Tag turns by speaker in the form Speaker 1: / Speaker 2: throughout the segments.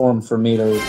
Speaker 1: platform for me to.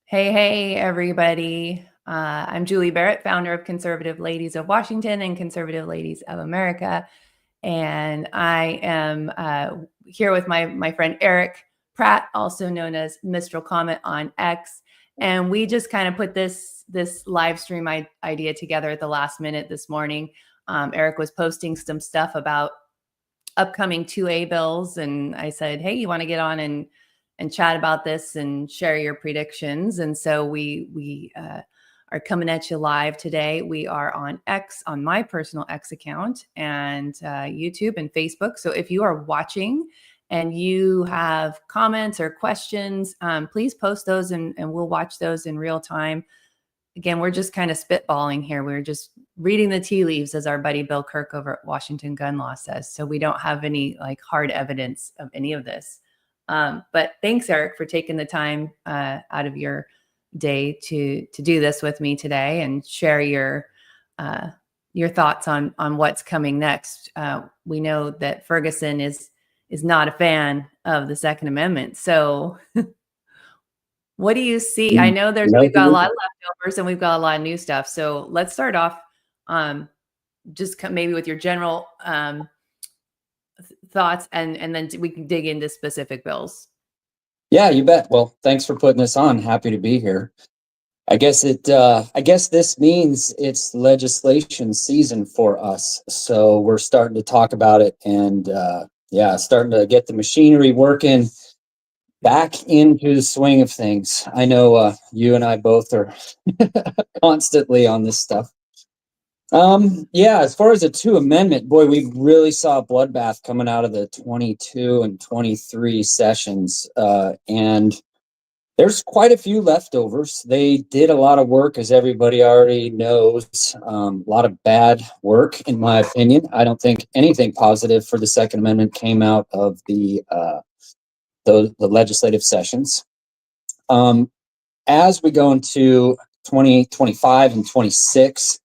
Speaker 2: Hey, everybody. I'm Julie Barrett, founder of Conservative Ladies of Washington and Conservative Ladies of America. And I am here with my friend Eric Pratt, also known as Mistral Comet on X. And we just kind of put this live stream idea together at the last minute this morning. Eric was posting some stuff about upcoming 2A bills. And I said, hey, you want to get on and chat about this and share your predictions. And so we are coming at you live today. We are on X, on my personal X account, and YouTube and Facebook. So if you are watching and you have comments or questions, please post those and we'll watch those in real time. Again, we're just kind of spitballing here. We're just reading the tea leaves, as our buddy Bill Kirk over at Washington Gun Law says. So we don't have any hard evidence of any of this. But thanks, Eric, for taking the time out of your day to do this with me today and share your thoughts on what's coming next. We know that Ferguson is not a fan of the Second Amendment. So what do you see? I know we've got a lot of leftovers and we've got a lot of new stuff. So let's start off just maybe with your general thoughts, and then we can dig into specific bills.
Speaker 1: Yeah, you bet. Well, thanks for putting this on. Happy to be here. I guess this means it's legislation season for us. So we're starting to talk about it and starting to get the machinery working back into the swing of things. I know you and I both are constantly on this stuff. As far as the 2 amendment, boy, we really saw a bloodbath coming out of the 22 and 23 sessions. And there's quite a few leftovers. They did a lot of work, as everybody already knows, a lot of bad work, in my opinion. I don't think anything positive for the Second Amendment came out of the legislative sessions. As we go into 2025 and 26,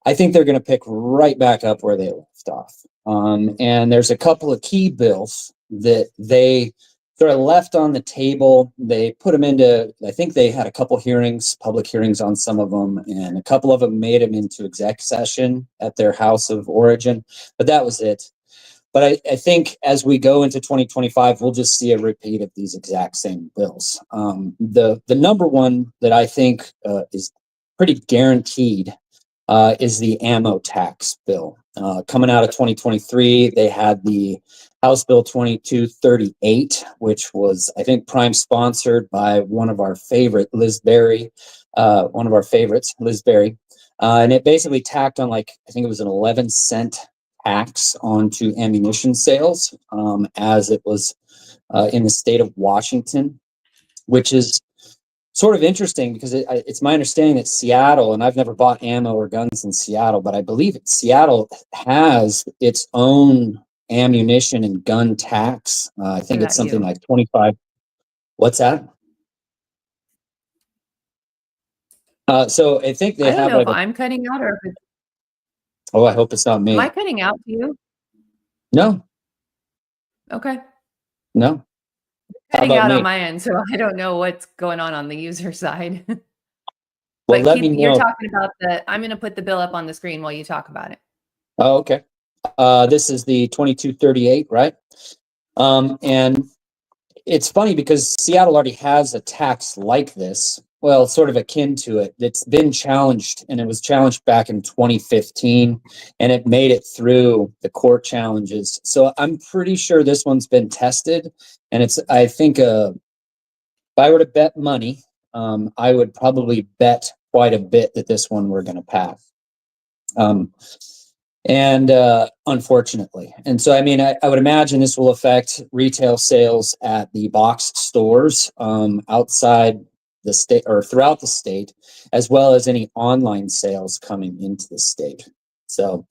Speaker 1: I think they're going to pick right back up where they left off. And there's a couple of key bills that they sort of left on the table. They put them into, I think they had a couple hearings, public hearings on some of them, and a couple of them made them into exec session at their house of origin, but that was it. But I think as we go into 2025, we'll just see a repeat of these exact same bills. The number one that I think is pretty guaranteed is the ammo tax bill. Coming out of 2023, they had the House Bill 2238, which was, I think, prime sponsored by one of our favorite, Liz Berry, Liz Berry. And it basically tacked on, I think it was an 11-cent tax onto ammunition sales, as it was in the state of Washington, which is sort of interesting because it's my understanding that Seattle, and I've never bought ammo or guns in Seattle, but I believe Seattle has its own ammunition and gun tax. I think it's something like 25. What's that? So I think they have.
Speaker 2: I don't know if I'm cutting out or if it's.
Speaker 1: Oh, I hope it's not me.
Speaker 2: Am I cutting out to you?
Speaker 1: No.
Speaker 2: Okay.
Speaker 1: No.
Speaker 2: Cutting out on my end, so I don't know what's going on the user side.
Speaker 1: Well, let me know.
Speaker 2: You're talking about I'm going to put the bill up on the screen while you talk about it.
Speaker 1: Oh, okay. This is the 2238, right? And it's funny because Seattle already has a tax like this, well, sort of akin to it. It's been challenged, and it was challenged back in 2015, and it made it through the court challenges. So I'm pretty sure this one's been tested, and I think, if I were to bet money, I would probably bet quite a bit that this one we're going to pass. Unfortunately. And so, I mean, I would imagine this will affect retail sales at the box stores outside the state or throughout the state, as well as any online sales coming into the state. So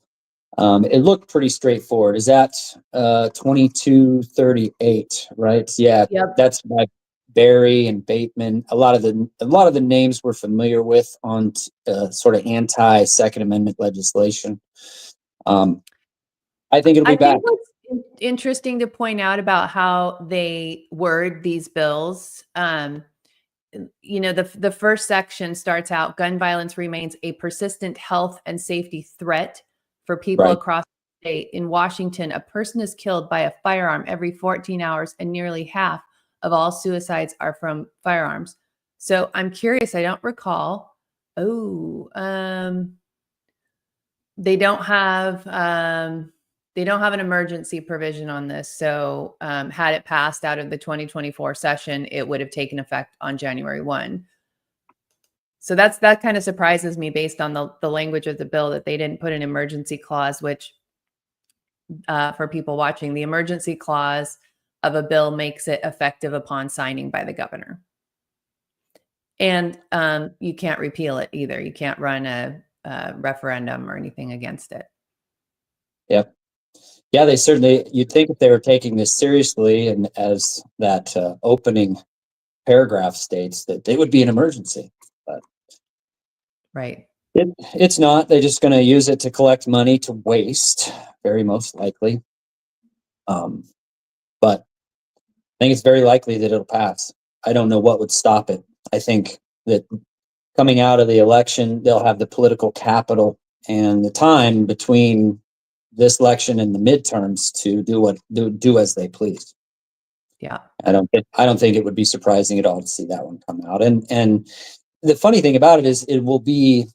Speaker 1: it looked pretty straightforward. Is that 2238, right? Yeah,
Speaker 2: Yep.
Speaker 1: that's by Barry and Bateman. A lot of the names we're familiar with on sort of anti-Second Amendment legislation. I think it'll be back.
Speaker 2: What's interesting to point out about how they word these bills, you know, the first section starts out, gun violence remains a persistent health and safety threat for people
Speaker 1: Right.
Speaker 2: across the state. In Washington, a person is killed by a firearm every 14 hours, and nearly half of all suicides are from firearms. So I'm curious, I don't recall. They don't have an emergency provision on this. So had it passed out of the 2024 session, it would have taken effect on January 1. So that kind of surprises me based on the language of the bill that they didn't put an emergency clause, which for people watching, the emergency clause of a bill makes it effective upon signing by the governor. And you can't repeal it either. You can't run a referendum or anything against it.
Speaker 1: Yep. Yeah, they certainly, you'd think if they were taking this seriously, and as that opening paragraph states, that they would be an emergency. But
Speaker 2: right.
Speaker 1: It's not. They're just going to use it to collect money to waste, very most likely. But I think it's very likely that it'll pass. I don't know what would stop it. I think that coming out of the election, they'll have the political capital and the time between this election and the midterms to do as they please.
Speaker 2: Yeah.
Speaker 1: I don't think it would be surprising at all to see that one come out. And the funny thing about it is it will be,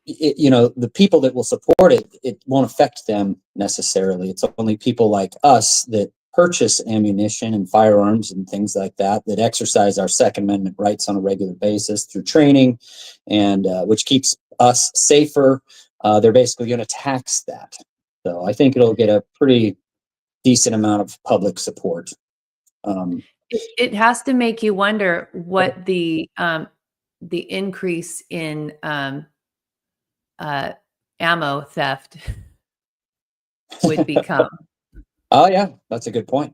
Speaker 1: the people that will support it, it won't affect them necessarily. It's only people like us that purchase ammunition and firearms and things like that exercise our Second Amendment rights on a regular basis through training, and which keeps us safer. They're basically going to tax that. So I think it'll get a pretty decent amount of public support.
Speaker 2: It has to make you wonder what the increase in ammo theft would become.
Speaker 1: Oh yeah, that's a good point.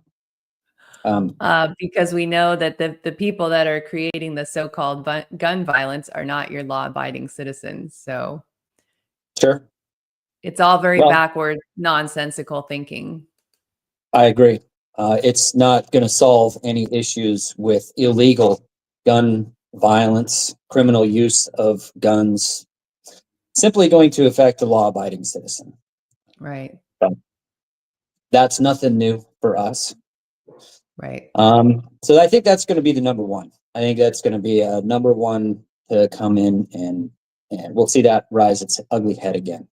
Speaker 2: Because we know that the people that are creating the so-called gun violence are not your law-abiding citizens. So
Speaker 1: sure,
Speaker 2: it's all very backward, nonsensical thinking.
Speaker 1: I agree. It's not going to solve any issues with illegal gun violence, criminal use of guns. Simply going to affect a law-abiding citizen.
Speaker 2: Right.
Speaker 1: But that's nothing new for us.
Speaker 2: Right.
Speaker 1: So I think that's going to be the number one. I think that's going to be a number one to come in, and we'll see that rise its ugly head again.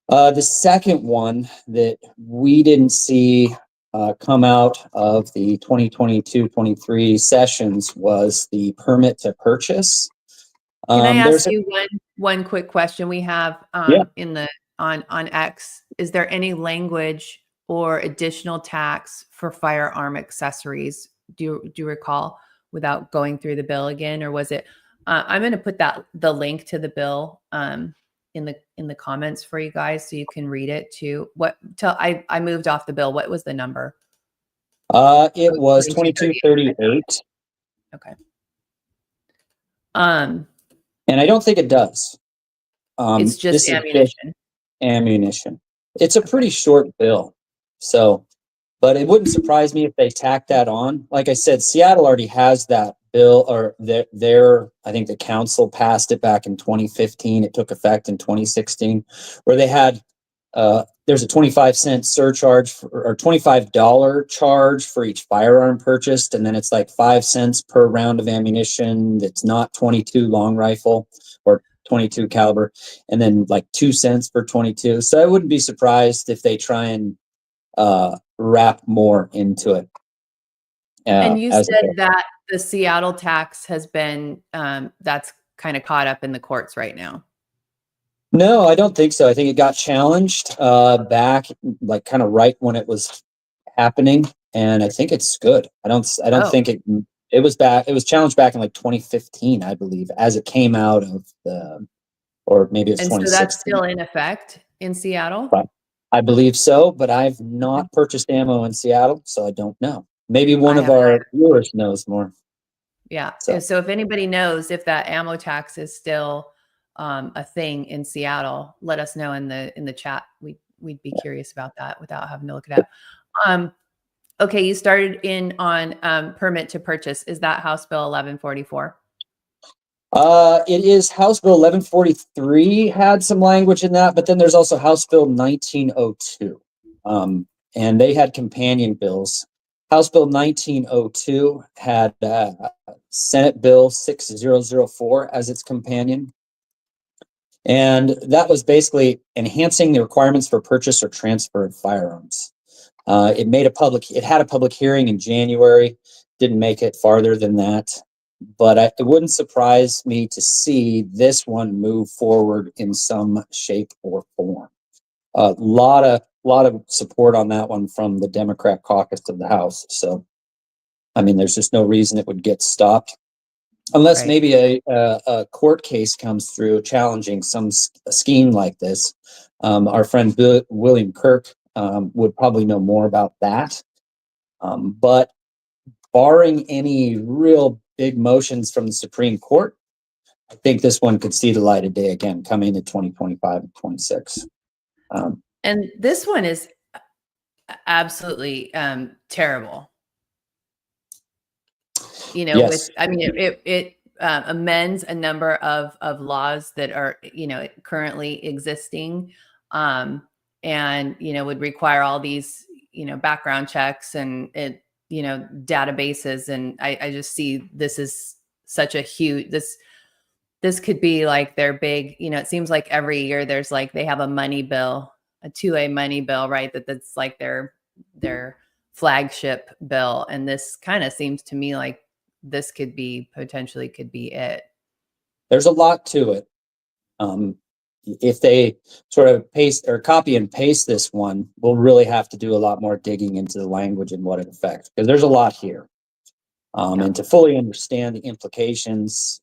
Speaker 1: The second one that we didn't see come out of the 2022-23 sessions was the permit to purchase.
Speaker 2: Can I ask you one quick question? We have in the on X, is there any language or additional tax for firearm accessories? Do you recall, without going through the bill again, or was it? I'm going to put the link to the bill in the comments for you guys so you can read it too. I moved off the bill. What was the number?
Speaker 1: It was 2238.
Speaker 2: Okay.
Speaker 1: And I don't think it does.
Speaker 2: It's just ammunition.
Speaker 1: Ammunition. It's a pretty short bill. So, but it wouldn't surprise me if they tack that on. Like I said, Seattle already has that bill, or I think the council passed it back in 2015. It took effect in 2016, where they had, there's a 25-cent surcharge or $25 charge for each firearm purchased. And then it's like 5 cents per round of ammunition that's not 22 long rifle or 22 caliber, and then like 2 cents per 22. So I wouldn't be surprised if they try and wrap more into it.
Speaker 2: And you said that the Seattle tax has been, that's kind of caught up in the courts right now?
Speaker 1: No, I don't think so. I think it got challenged back, like kind of right when it was happening, and I think it's good. I don't
Speaker 2: Oh,
Speaker 1: think it was back. It was challenged back in like 2015, I believe, as it came out of the, or maybe it's
Speaker 2: and so that's
Speaker 1: 2016.
Speaker 2: still in effect in Seattle?
Speaker 1: But I believe so, but I've not purchased ammo in Seattle, so I don't know. Maybe one
Speaker 2: I
Speaker 1: of
Speaker 2: haven't
Speaker 1: our
Speaker 2: either.
Speaker 1: viewers knows more.
Speaker 2: Yeah.
Speaker 1: So
Speaker 2: So if anybody knows if that ammo tax is still a thing in Seattle, let us know in the chat. We'd be curious about that without having to look it up. Okay, you started in on permit to purchase. Is that House Bill 1144?
Speaker 1: it is House Bill 1143 had some language in that, but then there's also House Bill 1902. And they had companion bills. House Bill 1902 had Senate Bill 6004 as its companion. And that was basically enhancing the requirements for purchase or transfer of firearms. It had a public hearing in January, didn't make it farther than that. But it wouldn't surprise me to see this one move forward in some shape or form. A lot of support on that one from the Democrat caucus of the House. So, I mean, there's just no reason it would get stopped unless
Speaker 2: Right.
Speaker 1: maybe a court case comes through challenging some scheme like this. Our friend William Kirk would probably know more about that. But barring any real big motions from the Supreme Court, I think this one could see the light of day again coming to 2025 and 26.
Speaker 2: And this one is absolutely terrible. You know,
Speaker 1: Yes.
Speaker 2: with I mean, it amends a number of laws that are currently existing, and would require all these background checks and databases, and I just see this is such a huge this could be like their big, it seems like every year there's like they have a money bill, a 2A money bill, right? That's like their flagship bill. And this kind of seems to me like this could be it.
Speaker 1: There's a lot to it. If they sort of paste or copy and paste this one, we'll really have to do a lot more digging into the language and what it affects, because there's a lot here. And to fully understand the implications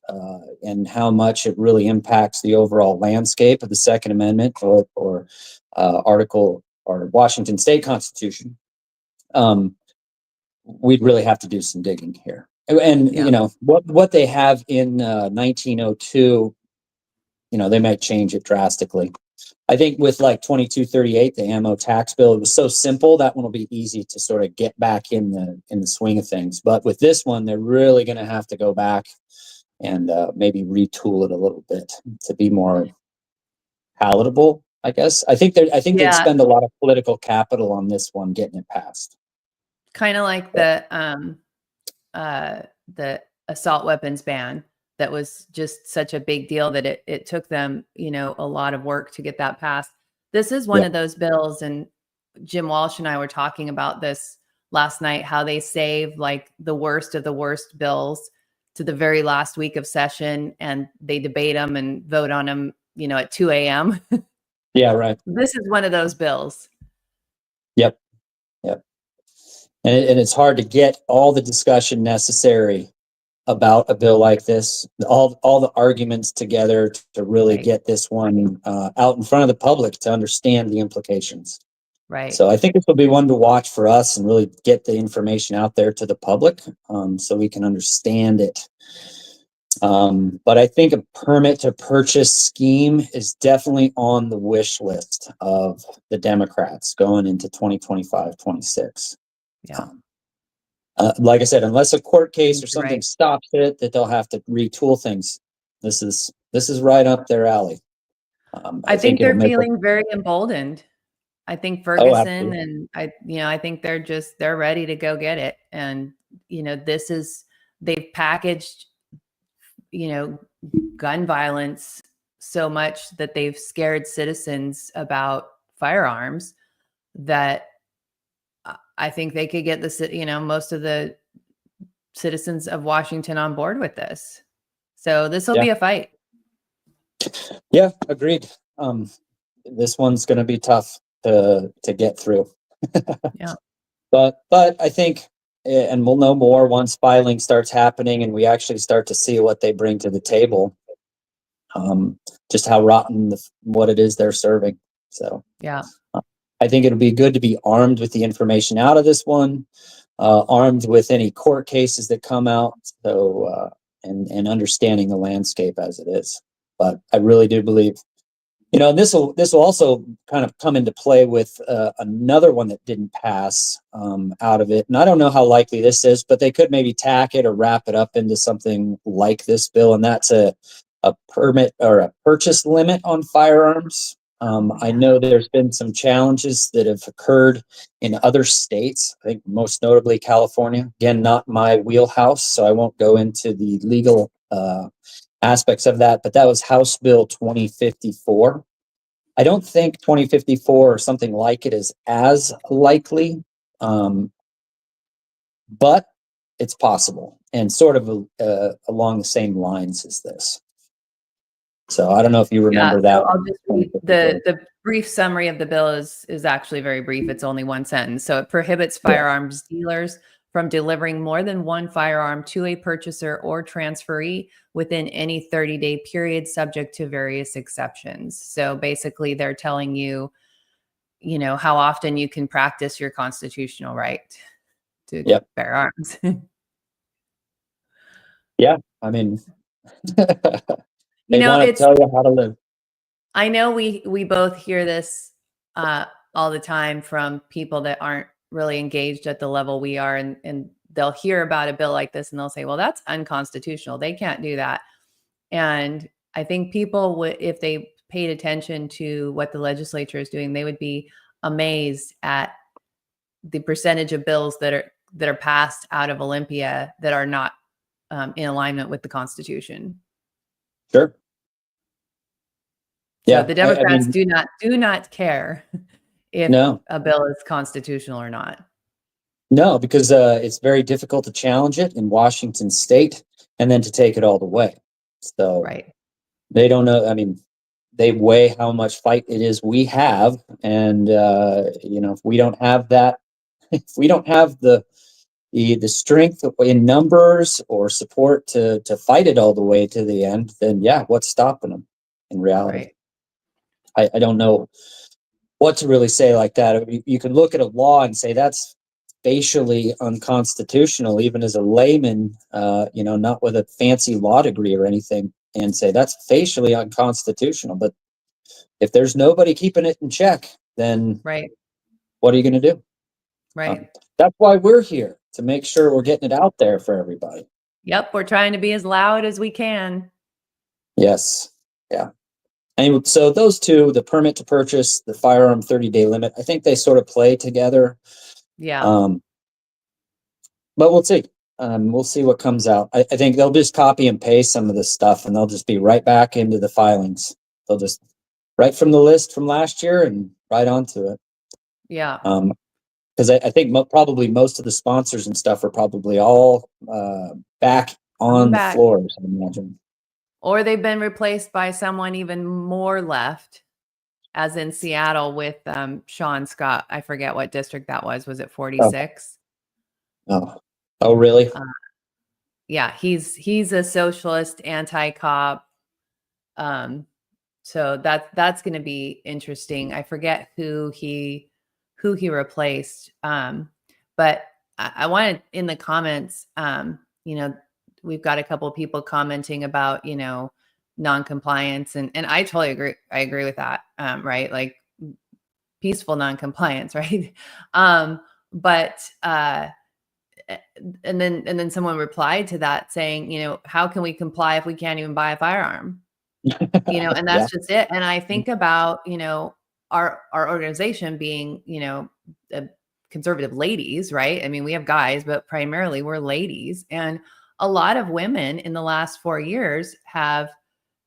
Speaker 1: and how much it really impacts the overall landscape of the Second Amendment or article or Washington State Constitution, we'd really have to do some digging here. And what they have in 1902, they might change it drastically. I think with like 2238, the ammo tax bill, it was so simple that one will be easy to sort of get back in the swing of things. But with this one, they're really going to have to go back and maybe retool it a little bit to be more palatable, I guess. I think they'd spend a lot of political capital on this one getting it passed.
Speaker 2: Kind of like the assault weapons ban that was just such a big deal that it took them, a lot of work to get that passed. This is one of those bills, and Jim Walsh and I were talking about this last night, how they save like the worst of the worst bills to the very last week of session, and they debate them and vote on them, at 2 a.m.
Speaker 1: Yeah, right.
Speaker 2: This is one of those bills.
Speaker 1: Yep. And it's hard to get all the discussion necessary about a bill like this, all the arguments together to really get this one out in front of the public to understand the implications.
Speaker 2: Right.
Speaker 1: So I think this will be one to watch for us and really get the information out there to the public so we can understand it. But I think a permit to purchase scheme is definitely on the wish list of the Democrats going into 2025, 26.
Speaker 2: Yeah.
Speaker 1: Like I said, unless a court case or something
Speaker 2: Right.
Speaker 1: stops it, that they'll have to retool things. This is right up their alley.
Speaker 2: I think they're feeling very emboldened. I think Ferguson and I think they're ready to go get it. And, they've packaged, gun violence so much that they've scared citizens about firearms that I think they could get most of the citizens of Washington on board with this. So this will be a fight.
Speaker 1: Yeah, agreed. This one's going to be tough to get through.
Speaker 2: Yeah.
Speaker 1: But I think, and we'll know more once filing starts happening and we actually start to see what they bring to the table. Just how rotten what it is they're serving. So
Speaker 2: yeah,
Speaker 1: I think it'll be good to be armed with the information out of this one, armed with any court cases that come out. So and understanding the landscape as it is. But I really do believe, this will also kind of come into play with another one that didn't pass out of it. And I don't know how likely this is, but they could maybe tack it or wrap it up into something like this bill, and that's a permit or a purchase limit on firearms. I know there's been some challenges that have occurred in other states. I think most notably California. Again, not my wheelhouse, so I won't go into the legal aspects of that, but that was House Bill 2054. I don't think 2054 or something like it is as likely, but it's possible and sort of along the same lines as this. So I don't know if you remember that.
Speaker 2: So I'll just read the brief summary of the bill is actually very brief. It's only one sentence. So it prohibits firearms dealers from delivering more than one firearm to a purchaser or transferee within any 30-day period, subject to various exceptions. So basically they're telling you, how often you can practice your constitutional right to bear arms.
Speaker 1: Yeah. I mean, they want to tell you how to live.
Speaker 2: I know we both hear this all the time from people that aren't really engaged at the level we are, and they'll hear about a bill like this and they'll say, well, that's unconstitutional. They can't do that. And I think people would, if they paid attention to what the legislature is doing, they would be amazed at the percentage of bills that are passed out of Olympia that are not in alignment with the Constitution.
Speaker 1: Sure.
Speaker 2: So the Democrats do not care if a bill is constitutional or not.
Speaker 1: No, because it's very difficult to challenge it in Washington state and then to take it all the way. So they don't know. I mean, they weigh how much fight it is we have. And, if we don't have that, if we don't have the strength in numbers or support to fight it all the way to the end, then what's stopping them in reality? I don't know what to really say like that. You can look at a law and say that's facially unconstitutional, even as a layman, not with a fancy law degree or anything, and say that's facially unconstitutional. But if there's nobody keeping it in check, then what are you going to do? That's why we're here, to make sure we're getting it out there for everybody.
Speaker 2: Yep, we're trying to be as loud as we can.
Speaker 1: Yes. Yeah. And so those two, the permit to purchase, the firearm 30-day limit, I think they sort of play together.
Speaker 2: Yeah.
Speaker 1: But we'll see. We'll see what comes out. I think they'll just copy and paste some of this stuff and they'll just be right back into the filings. They'll just right from the list from last year and right onto it.
Speaker 2: Yeah.
Speaker 1: Because I think probably most of the sponsors and stuff are probably all back on the floors, I imagine.
Speaker 2: Or they've been replaced by someone even more left, as in Seattle with Sean Scott. I forget what district that was. Was it 46?
Speaker 1: Oh, really?
Speaker 2: Yeah, he's a socialist, anti-cop. So that's going to be interesting. I forget who he replaced. But I wanted in the comments, we've got a couple of people commenting about, non-compliance, and I totally agree. I agree with that. Right. Like peaceful non-compliance. Right. But and then someone replied to that saying, how can we comply if we can't even buy a firearm? And that's just it. And I think about, our organization being, conservative ladies, right? I mean, we have guys, but primarily we're ladies. And a lot of women in the last 4 years have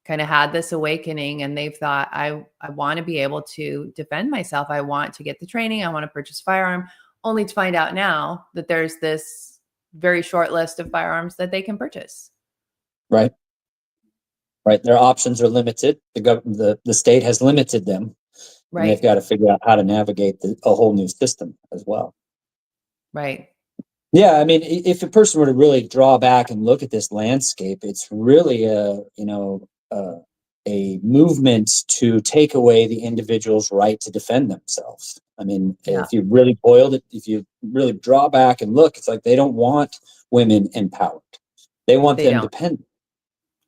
Speaker 2: kind of had this awakening, and they've thought, I want to be able to defend myself. I want to get the training. I want to purchase a firearm, only to find out now that there's this very short list of firearms that they can purchase.
Speaker 1: Right. right? Their options are limited. The state has limited them, and they've
Speaker 2: Right.
Speaker 1: got to figure out how to navigate a whole new system as well.
Speaker 2: Right.
Speaker 1: Yeah, I mean, if a person were to really draw back and look at this landscape, it's really a movement to take away the individual's right to defend themselves. I mean,
Speaker 2: Yeah.
Speaker 1: if you really boiled it, if you really draw back and look, it's like they don't want women empowered. They want
Speaker 2: They
Speaker 1: them
Speaker 2: don't.
Speaker 1: dependent.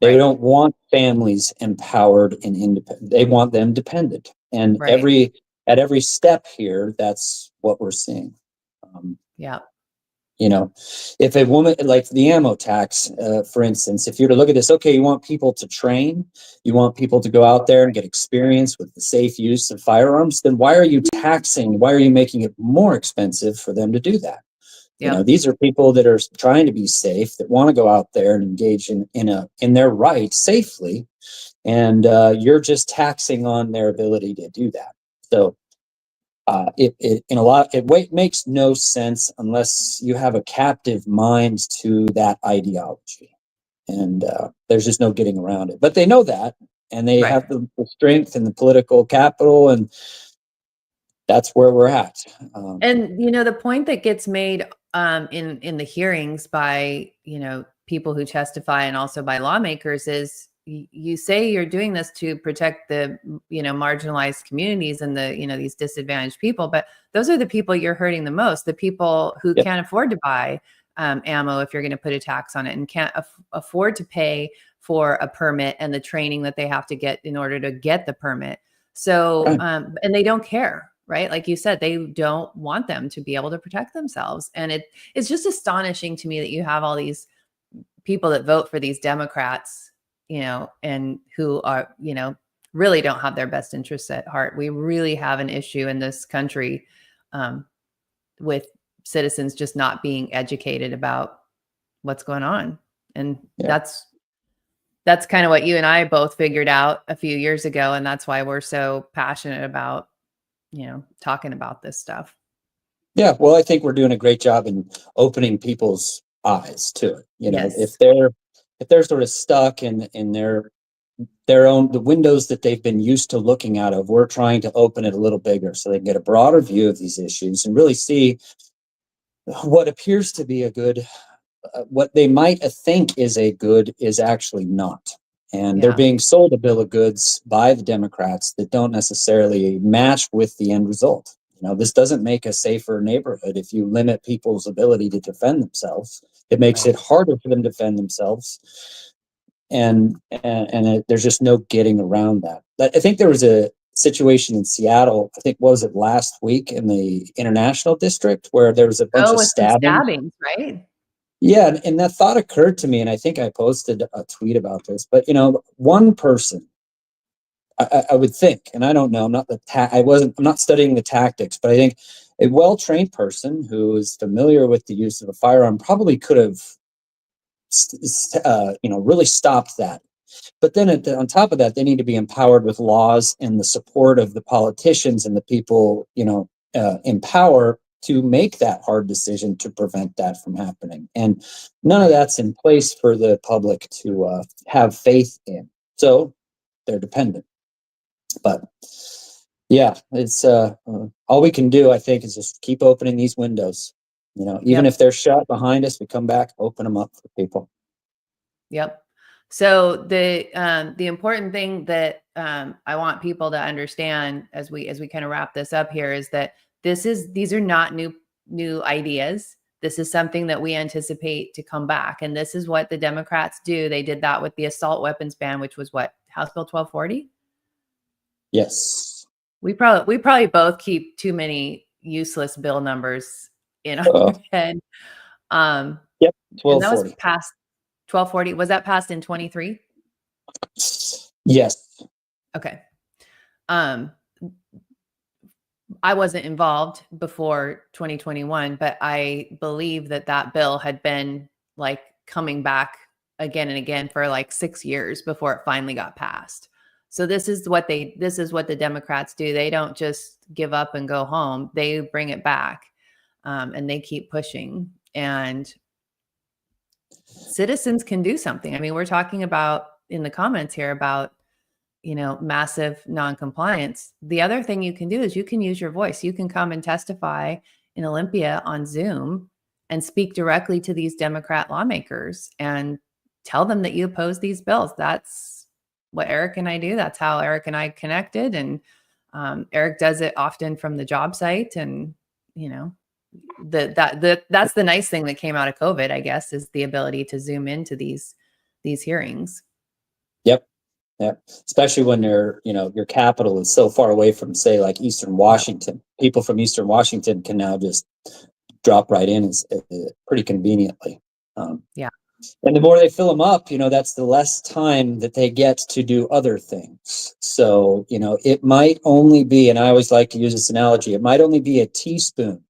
Speaker 1: They
Speaker 2: Right.
Speaker 1: don't want families empowered and independent. They want them dependent. And
Speaker 2: Right.
Speaker 1: at every step here, that's what we're seeing.
Speaker 2: Yeah.
Speaker 1: You know, if a woman, like the ammo tax, for instance, if you're to look at this, okay, you want people to train, you want people to go out there and get experience with the safe use of firearms, then why are you making it more expensive for them to do that? You know,
Speaker 2: Yep.
Speaker 1: these are people that are trying to be safe, that want to go out there and engage in their right safely, and you're just taxing on their ability to do that. So it makes no sense unless you have a captive mind to that ideology, and there's just no getting around it. But they know that, and they
Speaker 2: Right.
Speaker 1: have the strength and the political capital, and that's where we're at.
Speaker 2: And the point that gets made in the hearings by people who testify and also by lawmakers is you say you're doing this to protect the marginalized communities and the these disadvantaged people, but those are the people you're hurting the most, the people who
Speaker 1: Yep.
Speaker 2: can't afford to buy ammo if you're going to put a tax on it, and can't afford to pay for a permit and the training that they have to get in order to get the permit. So
Speaker 1: Right.
Speaker 2: and they don't care, right? Like you said, they don't want them to be able to protect themselves. And it's just astonishing to me that you have all these people that vote for these Democrats, and who are, really don't have their best interests at heart. We really have an issue in this country with citizens just not being educated about what's going on. And
Speaker 1: Yeah.
Speaker 2: that's kind of what you and I both figured out a few years ago. And that's why we're so passionate about talking about this stuff.
Speaker 1: Yeah, well, I think we're doing a great job in opening people's eyes to it.
Speaker 2: Yes.
Speaker 1: If they're sort of stuck in the windows that they've been used to looking out of, we're trying to open it a little bigger so they can get a broader view of these issues and really see what appears to be a good, what they might think is a good is actually not. And they're
Speaker 2: Yeah.
Speaker 1: being sold a bill of goods by the Democrats that don't necessarily match with the end result. This doesn't make a safer neighborhood if you limit people's ability to defend themselves. It makes
Speaker 2: Right.
Speaker 1: it harder for them to defend themselves. And there's just no getting around that. I think there was a situation in Seattle, I think, was it last week in the International District, where there was a bunch
Speaker 2: Oh,
Speaker 1: of
Speaker 2: with some
Speaker 1: stabbing.
Speaker 2: stabbings, right?
Speaker 1: Yeah, and that thought occurred to me, and I think I posted a tweet about this. But one person, I would think, and I don't know, I'm not studying the tactics, but I think a well-trained person who is familiar with the use of a firearm probably could have, really stopped that. But then on top of that, they need to be empowered with laws and the support of the politicians and the people, in power to make that hard decision to prevent that from happening. And none of that's in place for the public to have faith in. So they're dependent. But yeah, it's all we can do, I think, is just keep opening these windows. Even
Speaker 2: Yep.
Speaker 1: if they're shut behind us, we come back, open them up for people.
Speaker 2: Yep. So the important thing that I want people to understand as we kind of wrap this up here is that these are not new ideas. This is something that we anticipate to come back, and this is what the Democrats do. They did that with the assault weapons ban, which was what, House Bill 1240.
Speaker 1: Yes.
Speaker 2: We probably both keep too many useless bill numbers in our head.
Speaker 1: Yep.
Speaker 2: And that was
Speaker 1: 1240.
Speaker 2: passed 1240. Was that passed in 23?
Speaker 1: Yes.
Speaker 2: Okay. Um, I wasn't involved before 2021, but I believe that bill had been like coming back again and again for like 6 years before it finally got passed. So this is what the Democrats do. They don't just give up and go home. They bring it back, and they keep pushing. And citizens can do something. I mean, we're talking about in the comments here about, massive non-compliance. The other thing you can do is you can use your voice. You can come and testify in Olympia on Zoom and speak directly to these Democrat lawmakers and tell them that you oppose these bills. That's what Eric and I do. That's how Eric and I connected. And Eric does it often from the job site. And, that's the nice thing that came out of COVID, I guess, is the ability to Zoom into these hearings.
Speaker 1: Yep. Yeah, especially when your capital is so far away from, say, like Eastern Washington. People from Eastern Washington can now just drop right in pretty conveniently.
Speaker 2: Yeah.
Speaker 1: And the more they fill them up, that's the less time that they get to do other things. So, it might only be, and I always like to use this analogy, it might only be a teaspoon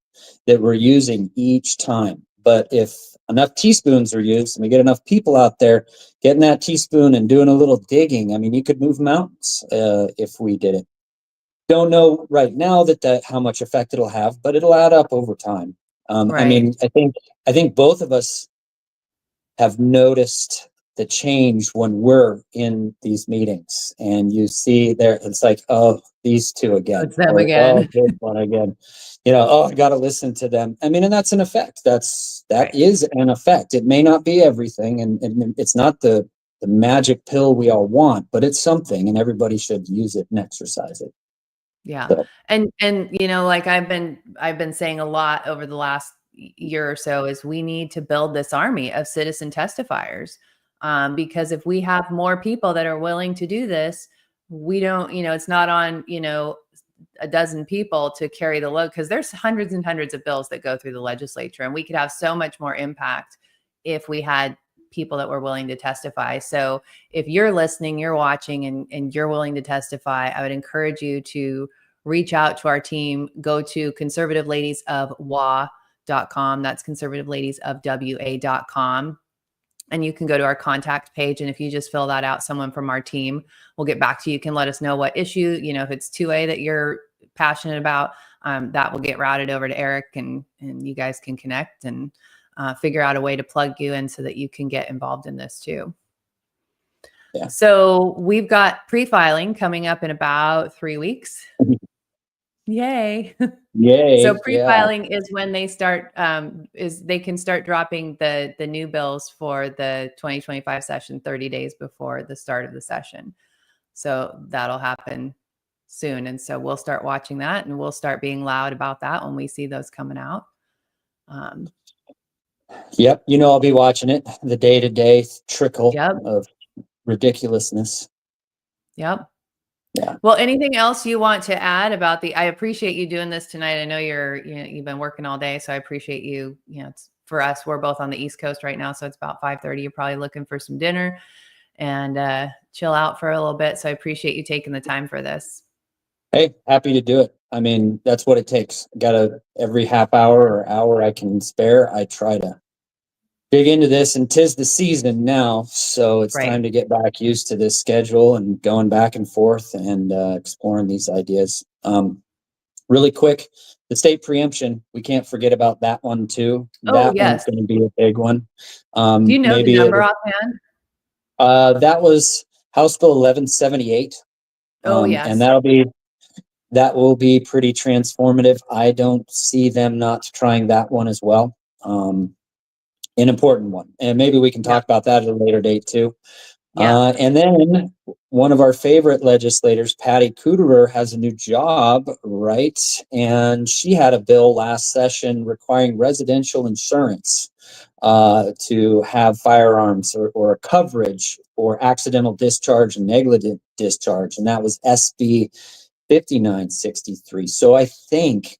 Speaker 1: that we're using each time. But if enough teaspoons are used and we get enough people out there getting that teaspoon and doing a little digging, I mean, you could move mountains if we did it. Don't know right now that how much effect it'll have, but it'll add up over time.
Speaker 2: Right.
Speaker 1: I mean, I think both of us have noticed the change when we're in these meetings and you see there, it's like, oh, these two again.
Speaker 2: It's them again.
Speaker 1: Oh, this one again. I got to listen to them. I mean, and that's an effect. That
Speaker 2: Right.
Speaker 1: is an effect. It may not be everything, and it's not the magic pill we all want, but it's something, and everybody should use it and exercise it.
Speaker 2: Yeah.
Speaker 1: So.
Speaker 2: And like I've been saying a lot over the last year or so is we need to build this army of citizen testifiers. Because if we have more people that are willing to do this, we don't, it's not on, a dozen people to carry the load, because there's hundreds and hundreds of bills that go through the legislature, and we could have so much more impact if we had people that were willing to testify. So if you're listening, you're watching, and you're willing to testify, I would encourage you to reach out to our team. Go to conservativeladiesofwa.com. That's conservativeladiesofwa.com. And you can go to our contact page. And if you just fill that out, someone from our team will get back to you. You can let us know what issue, if it's 2A that you're passionate about, that will get routed over to Eric, and you guys can connect and figure out a way to plug you in so that you can get involved in this too. Yeah. So we've got pre-filing coming up in about 3 weeks. Yay.
Speaker 1: Yay.
Speaker 2: So pre-filing is when they start, they can start dropping the new bills for the 2025 session 30 days before the start of the session. So that'll happen soon. And so we'll start watching that, and we'll start being loud about that when we see those coming out.
Speaker 1: Yep. I'll be watching it, the day-to-day trickle of ridiculousness.
Speaker 2: Yep.
Speaker 1: Yeah.
Speaker 2: Well, anything else you want to add about I appreciate you doing this tonight. I know you've been working all day, so I appreciate you. It's for us, we're both on the East Coast right now, so it's about 5:30. You're probably looking for some dinner and chill out for a little bit. So I appreciate you taking the time for this.
Speaker 1: Hey, happy to do it. I mean, that's what it takes. Every half hour or hour I can spare, I try to dig into this, and 'tis the season now, so it's time to get back used to this schedule and going back and forth and exploring these ideas. Really quick, the state preemption, we can't forget about that one too. That one's going to be a big one.
Speaker 2: Do you know the number offhand?
Speaker 1: That was House Bill 1178.
Speaker 2: Yes.
Speaker 1: And that will be pretty transformative. I don't see them not trying that one as well. An important one, and maybe we can talk about that at a later date too. And then one of our favorite legislators, Patty Kuderer, has a new job, right? And she had a bill last session requiring residential insurance to have firearms or coverage for accidental discharge and negligent discharge, and that was SB 5963. So I think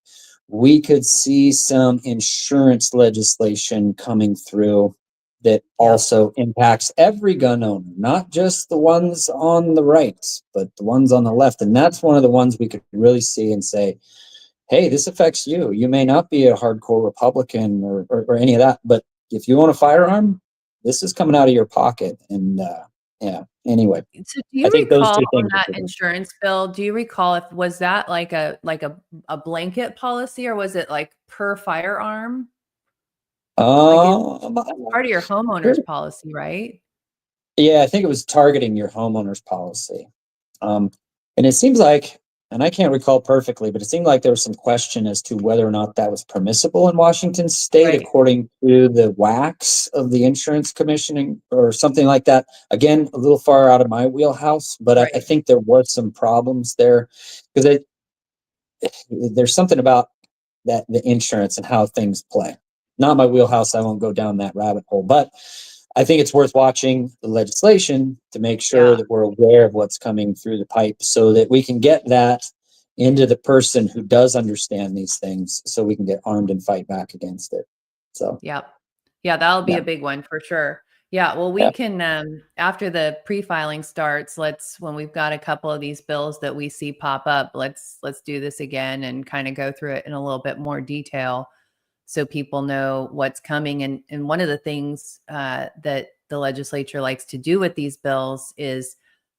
Speaker 1: we could see some insurance legislation coming through that also impacts every gun owner, not just the ones on the right, but the ones on the left. And that's one of the ones we could really see and say, hey, this affects you. You may not be a hardcore Republican or any of that, but if you own a firearm, this is coming out of your pocket. And anyway.
Speaker 2: So do you recall on that insurance bill, do you recall was that like a blanket policy, or was it like per firearm? Like part of your homeowner's policy, right?
Speaker 1: Yeah, I think it was targeting your homeowner's policy. And it seems like, and I can't recall perfectly, but it seemed like there was some question as to whether or not that was permissible in Washington state,
Speaker 2: Right.
Speaker 1: according to the WACs of the insurance commissioning or something like that. Again, a little far out of my wheelhouse, but I
Speaker 2: Right.
Speaker 1: think there was some problems there because there's something about that, the insurance and how things play. Not my wheelhouse. I won't go down that rabbit hole, but I think it's worth watching the legislation to make sure
Speaker 2: Yeah.
Speaker 1: that we're aware of what's coming through the pipe so that we can get that into the person who does understand these things so we can get armed and fight back against it. So,
Speaker 2: Yep. Yeah, that'll be
Speaker 1: yeah.
Speaker 2: a big one for sure. Yeah, well,
Speaker 1: Yeah.
Speaker 2: we can after the pre-filing starts, when we've got a couple of these bills that we see pop up, let's do this again and kind of go through it in a little bit more detail so people know what's coming. And one of the things that the legislature likes to do with these bills is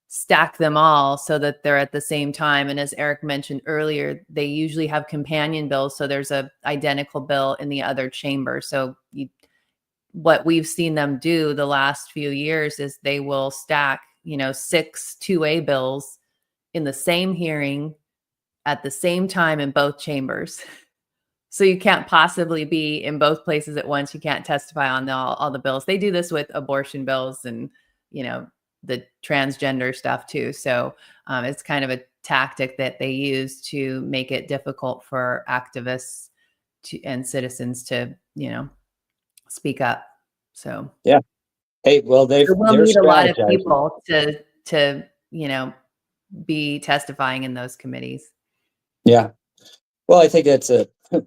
Speaker 2: stack them all so that they're at the same time. And as Eric mentioned earlier, they usually have companion bills. So there's a identical bill in the other chamber. So what we've seen them do the last few years is they will stack, 6 2A bills in the same hearing at the same time in both chambers. So you can't possibly be in both places at once. You can't testify on all the bills. They do this with abortion bills and, the transgender stuff too. So it's kind of a tactic that they use to make it difficult for activists and citizens to, speak up. So
Speaker 1: Yeah. Hey, well,
Speaker 2: so we'll
Speaker 1: they're
Speaker 2: need a lot of
Speaker 1: strategizing.
Speaker 2: people to be testifying in those committees.
Speaker 1: Yeah. Well, I think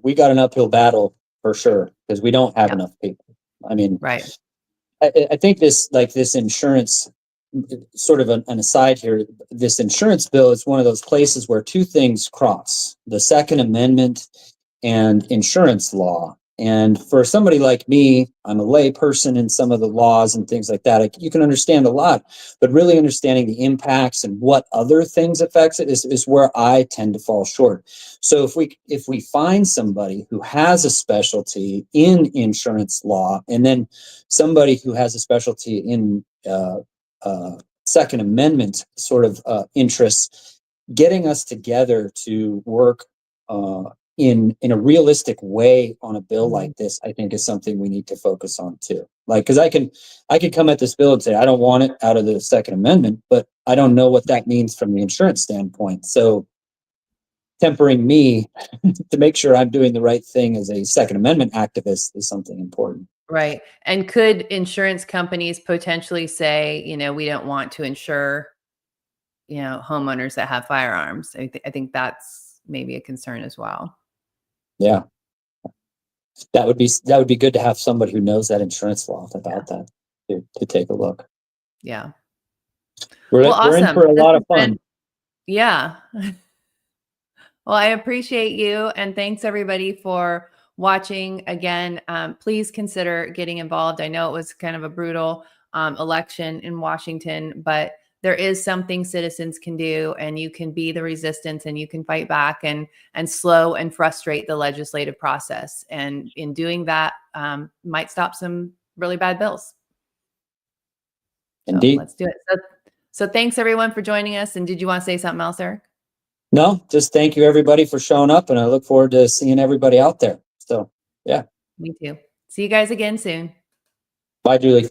Speaker 1: we got an uphill battle for sure because we don't have
Speaker 2: Yeah.
Speaker 1: enough people. I mean,
Speaker 2: Right.
Speaker 1: I think this insurance, sort of an aside here, this insurance bill is one of those places where two things cross: the Second Amendment and insurance law. And for somebody like me, I'm a lay person in some of the laws and things like that. You can understand a lot, but really understanding the impacts and what other things affects it is where I tend to fall short. So if we find somebody who has a specialty in insurance law, and then somebody who has a specialty in Second Amendment sort of interests, getting us together to work in a realistic way on a bill like this, I think is something we need to focus on too. Like, because I could come at this bill and say I don't want it out of the Second Amendment, but I don't know what that means from the insurance standpoint. So tempering me to make sure I'm doing the right thing as a Second Amendment activist is something important.
Speaker 2: Right. And could insurance companies potentially say, we don't want to insure, homeowners that have firearms? I think that's maybe a concern as well.
Speaker 1: Yeah, that would be good to have somebody who knows that insurance law about that to take a look.
Speaker 2: Yeah.
Speaker 1: We're
Speaker 2: Well,
Speaker 1: in
Speaker 2: awesome.
Speaker 1: for a
Speaker 2: This
Speaker 1: lot
Speaker 2: has
Speaker 1: of fun.
Speaker 2: been, yeah. Well, I appreciate you. And thanks everybody for watching. Again, please consider getting involved. I know it was kind of a brutal election in Washington, but there is something citizens can do, and you can be the resistance, and you can fight back and slow and frustrate the legislative process. And in doing that, might stop some really bad bills. So
Speaker 1: Indeed.
Speaker 2: let's do it. So thanks everyone for joining us. And did you want to say something else, Eric?
Speaker 1: No, just thank you everybody for showing up, and I look forward to seeing everybody out there. So, yeah.
Speaker 2: Me too. See you guys again soon.
Speaker 1: Bye, Julie.